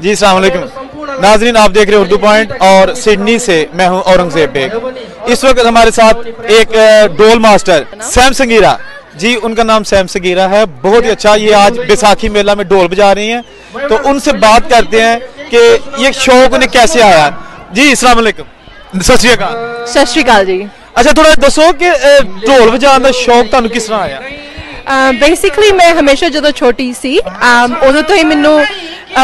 जी अस्सलाम वालेकुम नाजरीन, आप देख रहे हैं उर्दू पॉइंट और सिडनी से मैं हूं औरंगजेब बेग। इस वक्त हमारे साथ एक ढोल मास्टर सैम संगीरा जी, उनका नाम सैम संगीरा है। बहुत ही अच्छा, ये आज बैसाखी मेला में ढोल बजा रही हैं, तो उनसे बात करते हैं कि ये शौक उन्हें कैसे आया। जी अस्सलाम वालेकुम। सत श्री अकाल। सत श्री अकाल जी। अच्छा, थोड़ा दसो कि ढोल बजाने का शौक ਤੁਹਾਨੂੰ किस तरह आया? बेसिकली मैं हमेशा जो छोटी सी उदों तो ही मैनू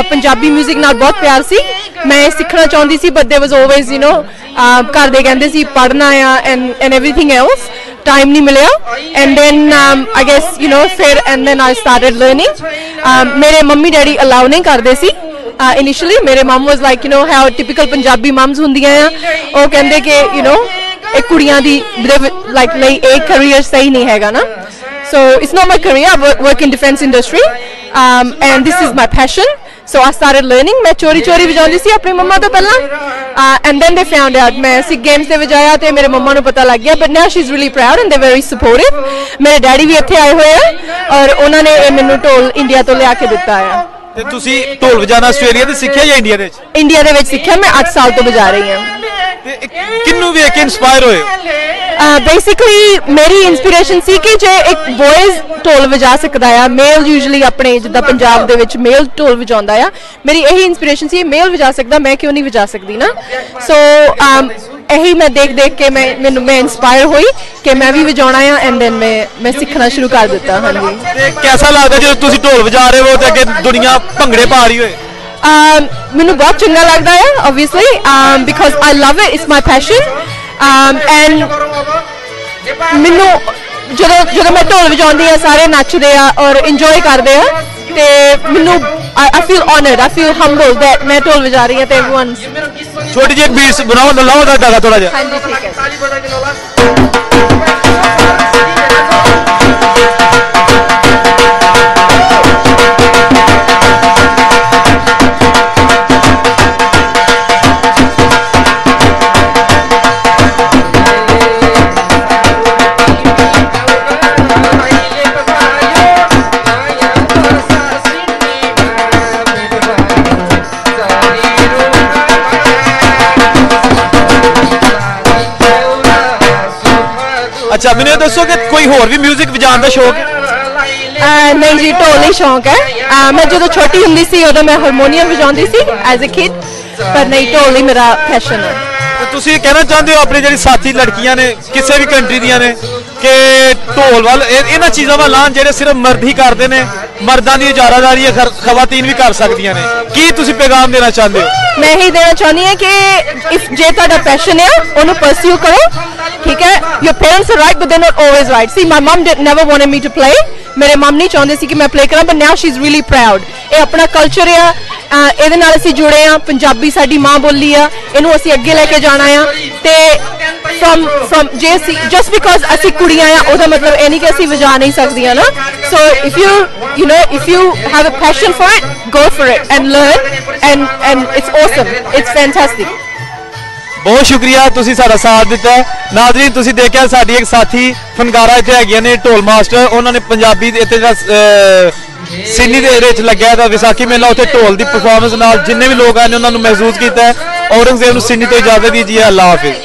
पंजाबी म्यूजिक नाल बहुत प्यार सी। मैं सीखना चाहती सी, बट देयर वाज ऑलवेज घर दे कहंदे सी पढ़ना आ एंड एवरीथिंग एल्स, टाइम नहीं मिलिया। एंड देन आई गेस फिर and then I started learning. मेरे मम्मी डैडी अलाउ नहीं करते सी इनिशियली। मेरे mum was like how typical Punjabi moms हुंदियां आ, वो कहंदे कि एक कुड़ियां दी लाइक लई एक करियर सही नहीं हैगा ना। So it's not my career. I work in defense industry, and this is my passion. So I started learning. मैं चोरी चोरी बजाती सी अपनी मम्मा तो पहला, and then they found out मैं सिख गेम्स से बजाया तो मेरे मम्मा को पता लग गया। But now she's really proud and they're very supportive. मेरे डैडी भी इत्थे आए हुए हैं और उन्होंने मैनू ढोल इंडिया तो ले आके दिता है। ਤੇ ਤੁਸੀਂ ਢੋਲ ਵਜਾਣਾ ਆਸਟ੍ਰੇਲੀਆ ਦੇ ਸਿੱਖਿਆ ਜਾਂ ਇੰਡੀਆ ਦੇ ਵਿੱਚ? ਇੰਡੀਆ ਦੇ ਵਿੱਚ ਸਿੱਖਿਆ। ਮੈਂ 8 ਸਾਲ ਤੋਂ ਵਜਾ ਰਹੀ ਹਾਂ। ਤੇ ਕਿੰਨੂੰ ਵੇਖ ਕੇ ਇਨਸਪਾਇਰ ਹੋਏ? बेसिकली मेरी इंस्पिरेशन सी कि जे एक बॉयज़ ढोल वजा सकता है, मेल यूजली अपने जिद्दां पंजाब दे विच मेल ढोल वजाउंदा आ, मेरी यही इंस्पिरेशन सी मेल वजा सकता, मैं क्यों नहीं वजा सकती ना। सो यही मैं देख देख के मैं इंस्पायर हुई कि मैं भी वजाउणा आ, एंड देन मैं सीखना शुरू कर दिता। हाँ जी। ਤੇ कैसा लगदा ਜਦੋਂ ਤੁਸੀਂ ਢੋਲ ਵਜਾ ਰਹੇ ਹੋ ਤੇ ਅੱਗੇ ਦੁਨੀਆ ਭੰਗੜੇ ਪਾ ਰਹੀ ਹੋਏ? ਮੈਨੂੰ ਬਹੁਤ ਚੰਗਾ ਲੱਗਦਾ ਹੈ obviously, because I love it, it's my passion, and ਮੈਨੂੰ ਜਦੋਂ ਮੈਂ ਢੋਲ ਵਜਾਉਂਦੀ ਆ ਸਾਰੇ ਨੱਚਦੇ ਆ ਔਰ ਇੰਜੋਏ ਕਰਦੇ ਆ ਤੇ ਮੈਨੂੰ I feel honored, I feel humbled that मैं ढोल बजा रही हूँ तो everyone। छोटी जी एक बीट बनाओ तो लाओ दादा थोड़ा जा। हाँ जी ठीक है। अच्छा, मैंने दसो कि कोई होर भी म्यूजिक बजाने का शौक है? नहीं जी, ढोल ही शौक है। मैं जो छोटी हुंदी सी उदों मैं हारमोनियम बजाती सी एज ए किड, पर नहीं ढोल ही मेरा पैशन है। तो तुसी कहना चाहते हो अपनी जिहड़ी साथी लड़कियां ने किसी भी कंट्री दियां ने कि ढोल वाल इन्हां चीज़ां वाल लान जेहड़े सिर्फ मर्द ही करते हैं, मर्दां दी इजारादारी खवातीन भी कर सकदियां ने, की तुसी पैगाम देना चाहते हो? मैं ही देना चाहनी है कि इफ जे तुहाडा पैशन है उन्हें परस्यू करो, ठीक है। Your parents are right but they are not always right. See my mum never wanted me to play. मेरे मम नहीं चाहते सी कि मैं प्ले करा, but now she is really proud. ये अपना कल्चर है, ਇਹਦੇ ਨਾਲ ਅਸੀਂ ਜੁੜੇ ਆ, ਪੰਜਾਬੀ ਸਾਡੀ ਮਾਂ ਬੋਲੀ ਆ, ਇਹਨੂੰ ਅਸੀਂ ਅੱਗੇ ਲੈ ਕੇ ਜਾਣਾ ਆ। ਤੇ from ਜੇ just because ਅਸੀਂ ਕੁੜੀਆਂ ਆ ਉਹਦਾ ਮਤਲਬ ਇਹ ਨਹੀਂ ਕਿ ਅਸੀਂ ਵਜਾ ਨਹੀਂ ਸਕਦੀਆਂ ਨਾ। so if you have a passion for it, go for it and learn, and it's awesome, it's fantastic। बहुत शुक्रिया, तुसी साडा साथ दिता है। नाज़रीन, तुसी देखिया साडी एक साथी फनकारा इत्थे हैगियां ने ढोल मास्टर, उन्होंने पंजाबी इत्थे सिडनी दे विच लग्या था विसाखी मेला, उत्थे ढोल दी परफॉर्मेंस नाल जिन्ने भी लोग आए ने उन्होंने महसूस किया है। औरंगजेब नूं सिडनी तो इजाजत दीजिए। अल्लाह हाफिज़।